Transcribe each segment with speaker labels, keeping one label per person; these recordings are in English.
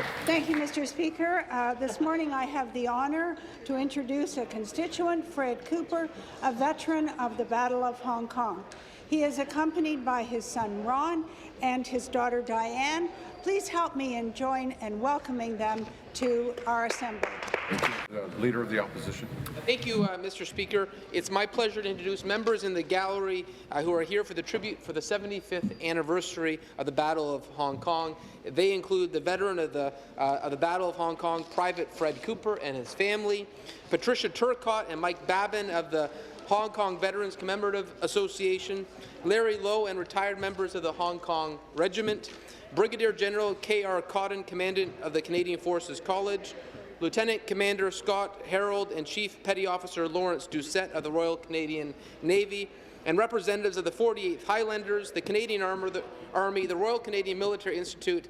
Speaker 1: Thank you, Mr. Speaker. This morning I have the honour to introduce a constituent, Fred Cooper, a veteran of the Battle of Hong Kong. He is accompanied by his son Ron and his daughter Diane. Please help me in joining and welcoming them to our Assembly.
Speaker 2: Leader of the Opposition.
Speaker 3: Thank you, Mr. Speaker. It's my pleasure to introduce members in the gallery who are here for the tribute for the 75th anniversary of the Battle of Hong Kong. They include the veteran of the Battle of Hong Kong, Private Fred Cooper and his family, Patricia Turcotte and Mike Babin of the Hong Kong Veterans Commemorative Association, Larry Lowe and retired members of the Hong Kong Regiment, Brigadier General K.R. Cotton, Commandant of the Canadian Forces College, Lieutenant Commander Scott Harold and Chief Petty Officer Lawrence Doucette of the Royal Canadian Navy, and representatives of the 48th Highlanders, the Canadian Army, the Royal Canadian Military Institute.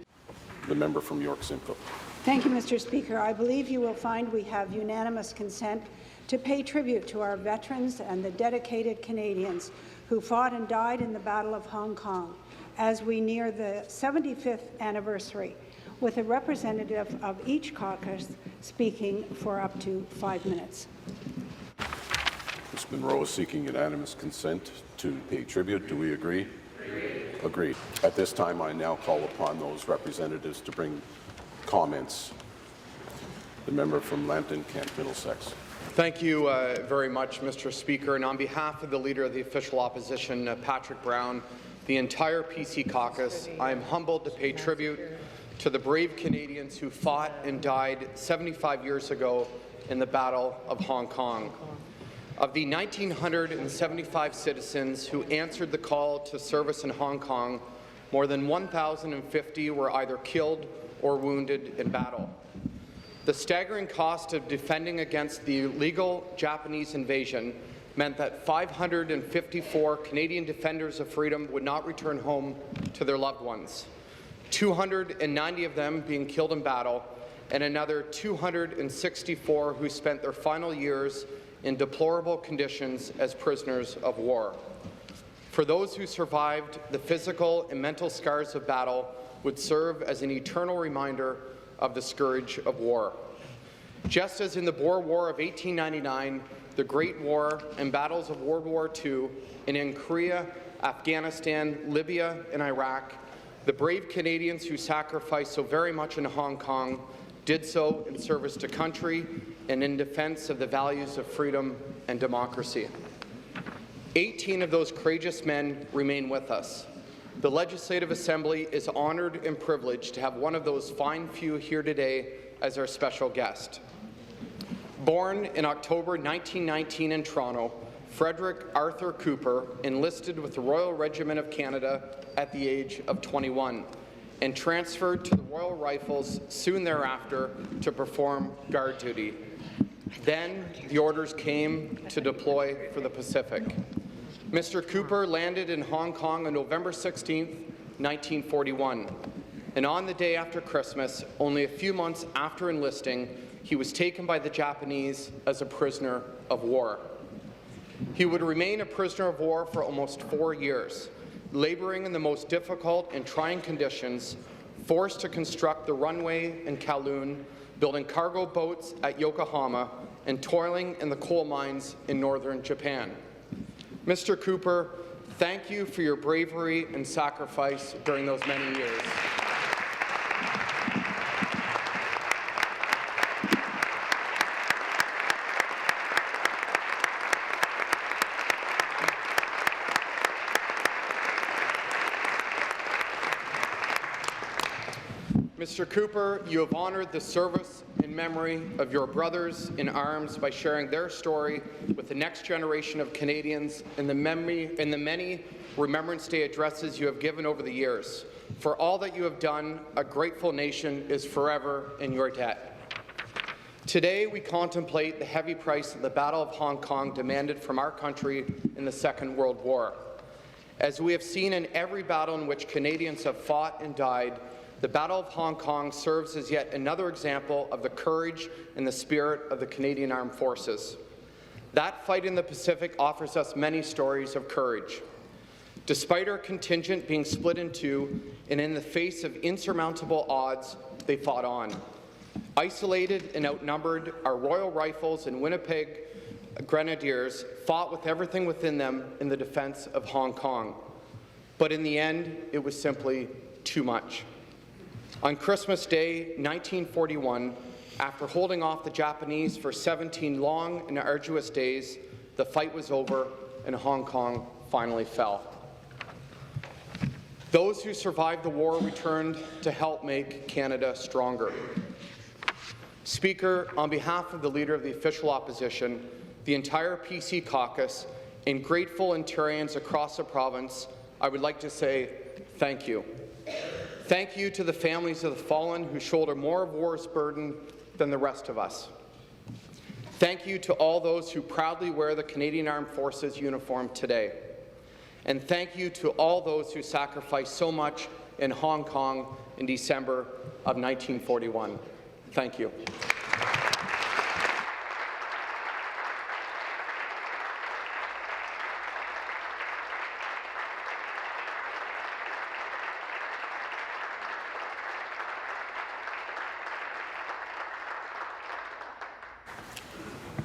Speaker 2: The member from York Simcoe.
Speaker 1: Thank you, Mr. Speaker. I believe you will find we have unanimous consent to pay tribute to our veterans and the dedicated Canadians who fought and died in the Battle of Hong Kong as we near the 75th anniversary, with a representative of each caucus speaking for up to 5 minutes.
Speaker 2: Ms. Monroe is seeking unanimous consent to pay tribute. Do we agree? Agreed. At this time, I now call upon those representatives to bring comments. The member from Lambton-Kent-Middlesex.
Speaker 4: Thank you very much, Mr. Speaker. And on behalf of the Leader of the Official Opposition, Patrick Brown, the entire PC caucus, I am humbled to pay tribute to the brave Canadians who fought and died 75 years ago in the Battle of Hong Kong. Of the 1,975 citizens who answered the call to service in Hong Kong, more than 1,050 were either killed or wounded in battle. The staggering cost of defending against the illegal Japanese invasion meant that 554 Canadian defenders of freedom would not return home to their loved ones, 290 of them being killed in battle, and another 264 who spent their final years in deplorable conditions as prisoners of war. For those who survived, the physical and mental scars of battle would serve as an eternal reminder of the scourge of war. Just as in the Boer War of 1899, the Great War, and battles of World War II, and in Korea, Afghanistan, Libya, and Iraq, the brave Canadians who sacrificed so very much in Hong Kong did so in service to country and in defense of the values of freedom and democracy. 18 of those courageous men remain with us. The Legislative Assembly is honoured and privileged to have one of those fine few here today as our special guest. Born in October 1919 in Toronto, Frederick Arthur Cooper enlisted with the Royal Regiment of Canada at the age of 21 and transferred to the Royal Rifles soon thereafter to perform guard duty. Then the orders came to deploy for the Pacific. Mr. Cooper landed in Hong Kong on November 16, 1941, and on the day after Christmas, only a few months after enlisting, he was taken by the Japanese as a prisoner of war. He would remain a prisoner of war for almost 4 years, laboring in the most difficult and trying conditions, forced to construct the runway in Kowloon, building cargo boats at Yokohama, and toiling in the coal mines in northern Japan. Mr. Cooper, thank you for your bravery and sacrifice during those many years. Mr. Cooper, you have honoured the service in memory of your brothers in arms by sharing their story with the next generation of Canadians in the many Remembrance Day addresses you have given over the years. For all that you have done, a grateful nation is forever in your debt. Today, we contemplate the heavy price that the Battle of Hong Kong demanded from our country in the Second World War. As we have seen in every battle in which Canadians have fought and died, the Battle of Hong Kong serves as yet another example of the courage and the spirit of the Canadian Armed Forces. That fight in the Pacific offers us many stories of courage. Despite our contingent being split in two, and in the face of insurmountable odds, they fought on. Isolated and outnumbered, our Royal Rifles and Winnipeg Grenadiers fought with everything within them in the defense of Hong Kong. But in the end, it was simply too much. On Christmas Day, 1941, after holding off the Japanese for 17 long and arduous days, the fight was over and Hong Kong finally fell. Those who survived the war returned to help make Canada stronger. Speaker, on behalf of the Leader of the Official Opposition, the entire PC caucus, and grateful Ontarians across the province, I would like to say thank you. Thank you to the families of the fallen who shoulder more of war's burden than the rest of us. Thank you to all those who proudly wear the Canadian Armed Forces uniform today. And thank you to all those who sacrificed so much in Hong Kong in December of 1941. Thank you.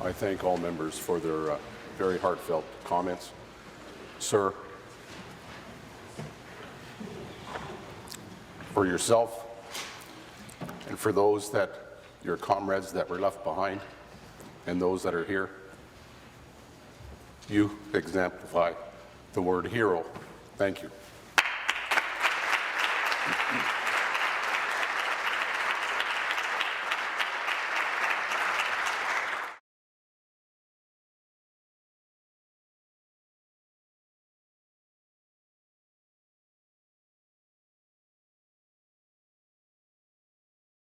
Speaker 2: I thank all members for their very heartfelt comments. Sir, for yourself and for those that, your comrades that were left behind and those that are here, you exemplify the word hero. Thank you.